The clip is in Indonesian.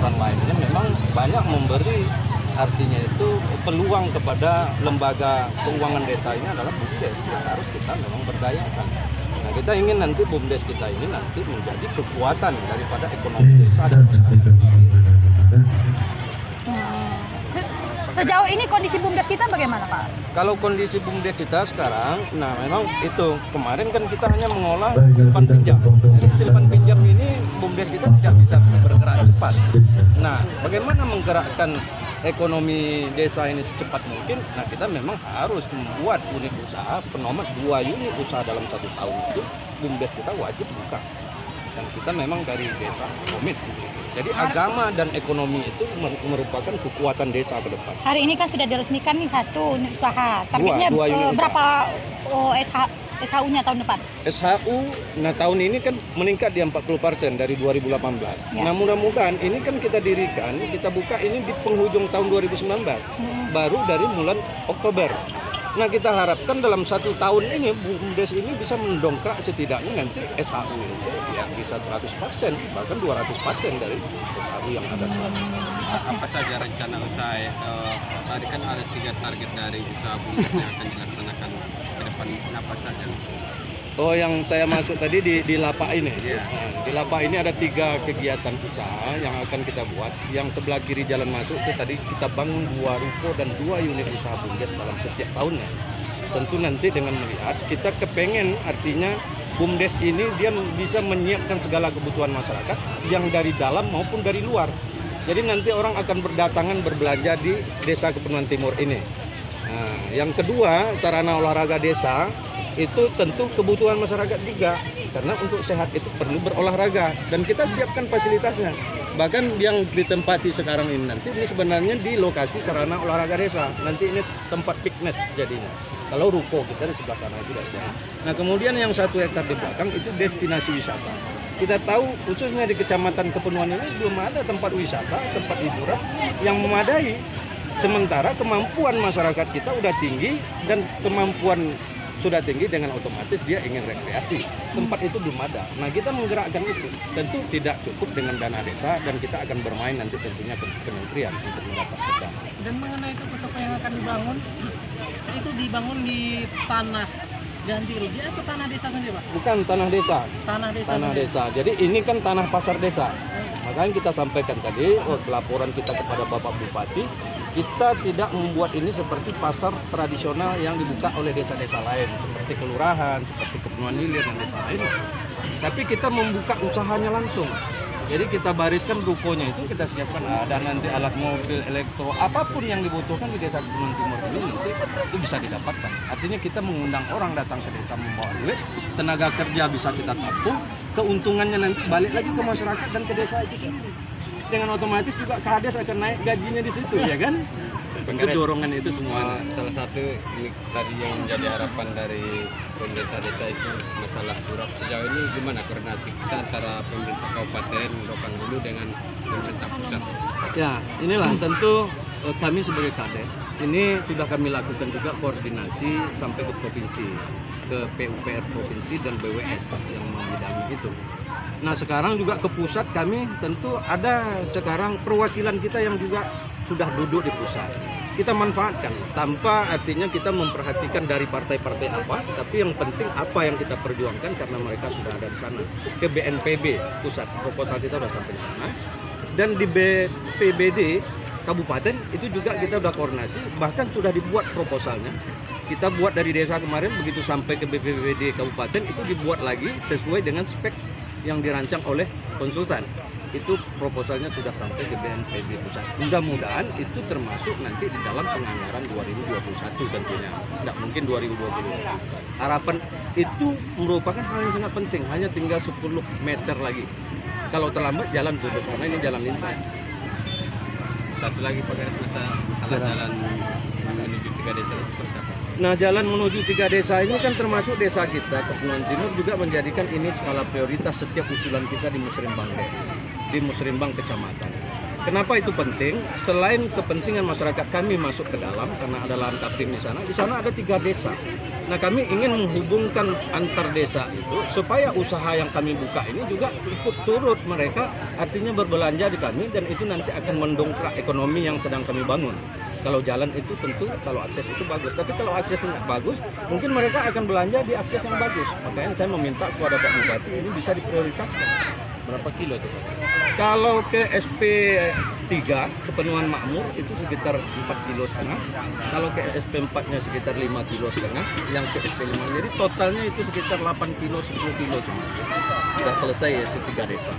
aturan lainnya memang banyak memberi artinya itu peluang kepada lembaga keuangan desa ini adalah BUMDes yang harus kita memang berdayakan. Nah, kita ingin nanti BUMDes kita ini nanti menjadi kekuatan daripada ekonomi desa dan masyarakat. Sejauh ini kondisi BUMDes kita bagaimana, Pak? Kalau kondisi BUMDes kita sekarang, nah memang itu kemarin kan kita hanya mengolah simpan pinjam. Jadi simpan pinjam ini BUMDes kita tidak bisa bergerak cepat. Nah, bagaimana menggerakkan ekonomi desa ini secepat mungkin? Nah, kita memang harus membuat unit usaha, penomat 2 unit usaha dalam 1 tahun itu BUMDes kita wajib buka. Dan kita memang dari desa komit. Jadi agama dan ekonomi itu merupakan kekuatan desa ke depan. Hari ini kan sudah diresmikan nih 1 unit usaha. Targetnya dua unit berapa SHU-nya tahun depan? SHU, nah tahun ini kan meningkat di 40% dari 2018. Ya. Nah mudah-mudahan ini kan kita dirikan, kita buka ini di penghujung tahun 2019. Baru dari bulan Oktober. Nah kita harapkan dalam 1 tahun ini BUMDes ini bisa mendongkrak setidaknya nanti SHU itu ya bisa 100%, bahkan 200% dari SHU yang ada sekarang. Apa saja rencana usaha? Tadi kan ada 3 target dari usaha BUMDes yang akan dilaksanakan ke depan. Apa saja? Oh, yang saya masuk tadi di lapak ini. Yeah. Nah, di lapak ini ada 3 kegiatan usaha yang akan kita buat. Yang sebelah kiri jalan masuk itu tadi kita bangun 2 ruko dan 2 unit usaha BUMDes dalam setiap tahunnya. Tentu nanti dengan melihat kita kepengen artinya BUMDes ini dia bisa menyiapkan segala kebutuhan masyarakat yang dari dalam maupun dari luar. Jadi nanti orang akan berdatangan berbelanja di Desa Kepenuhan Timur ini. Nah, yang kedua, sarana olahraga desa itu tentu kebutuhan masyarakat juga, karena untuk sehat itu perlu berolahraga dan kita siapkan fasilitasnya. Bahkan yang ditempati sekarang ini nanti ini sebenarnya di lokasi sarana olahraga desa. Nanti ini tempat fitness jadinya. Kalau ruko kita di sebelah sana itu sudah. Nah kemudian yang 1 hektar di belakang itu destinasi wisata. Kita tahu khususnya di Kecamatan Kepenuhan ini belum ada tempat wisata, tempat hiburan yang memadai. Sementara kemampuan masyarakat kita udah tinggi dan kemampuan sudah tinggi, dengan otomatis dia ingin rekreasi. Tempat itu belum ada. Nah kita menggerakkan itu. Tentu tidak cukup dengan dana desa dan kita akan bermain nanti tentunya ke kementerian untuk mendapatkan dana. Dan mengenai toko-toko yang akan dibangun, itu dibangun di tanah ganti rugi atau tanah desa sendiri, Pak? Bukan tanah desa. Tanah desa. Tanah desa. Jadi ini kan tanah pasar desa. Makanya kita sampaikan tadi laporan kita kepada Bapak Bupati, kita tidak membuat ini seperti pasar tradisional yang dibuka oleh desa-desa lain seperti kelurahan, seperti Kepenuhan Hilir dan desa lain. Tapi kita membuka usahanya langsung. Jadi kita bariskan rukonya itu, kita siapkan ada nanti alat mobil, elektro, apapun yang dibutuhkan di Desa Kepenuhan Timur ini nanti itu bisa didapatkan. Artinya kita mengundang orang datang ke desa membawa duit, tenaga kerja bisa kita tampung, keuntungannya nanti balik lagi ke masyarakat dan ke desa itu sendiri. Dengan otomatis juga Kades akan naik gajinya di situ, ya kan? Itu dorongan itu semua. Salah satu ini tadi yang menjadi harapan dari pemerintah desa itu masalah turap. Sejauh ini gimana koordinasi kita antara pemerintah Kabupaten Rokan-Hulu dengan pemerintah pusat? Ya, inilah tentu kami sebagai Kades ini sudah kami lakukan juga koordinasi sampai ke provinsi, ke PUPR provinsi dan BWS yang membidangi itu. Nah sekarang juga ke pusat kami tentu ada sekarang perwakilan kita yang juga sudah duduk di pusat. Kita manfaatkan tanpa artinya kita memperhatikan dari partai-partai apa, tapi yang penting apa yang kita perjuangkan karena mereka sudah ada di sana. Ke BNPB pusat, proposal kita sudah sampai di sana. Dan di BPBD Kabupaten itu juga kita sudah koordinasi, bahkan sudah dibuat proposalnya. Kita buat dari desa kemarin, begitu sampai ke BPBD Kabupaten itu dibuat lagi sesuai dengan spek yang dirancang oleh konsultan. Itu proposalnya sudah sampai ke BNPB pusat. Mudah-mudahan itu termasuk nanti di dalam penganggaran 2021 tentunya. Tidak mungkin 2020. Harapan itu merupakan hal yang sangat penting. Hanya tinggal 10 meter lagi. Kalau terlambat jalan putus karena ini jalan lintas. Satu lagi Pak Garis, masalah jalan menuju 3 desa seperti apa? Nah, jalan menuju 3 desa ini kan termasuk desa kita, Kepenuhan Timur juga menjadikan ini skala prioritas setiap usulan kita di Musrembang Des, di Musrembang Kecamatan. Kenapa itu penting? Selain kepentingan masyarakat kami masuk ke dalam karena ada lahan kapling di sana ada 3 desa. Nah, kami ingin menghubungkan antar desa itu supaya usaha yang kami buka ini juga ikut turut mereka, artinya berbelanja di kami, dan itu nanti akan mendongkrak ekonomi yang sedang kami bangun. Kalau jalan itu tentu, kalau akses itu bagus. Tapi kalau akses tidak bagus, mungkin mereka akan belanja di akses yang bagus. Makanya saya meminta kepada Pak Bupati ini bisa diprioritaskan. Berapa kilo tuh Pak? Kalau ke SP3 kepenuhan makmur itu sekitar 4,5 kilo. Kalau ke SP4-nya sekitar 5,5 kilo. Yang ke SP5 jadi totalnya itu sekitar 8 kilo 10 kilo cuma. Sudah selesai, yaitu 3 desa.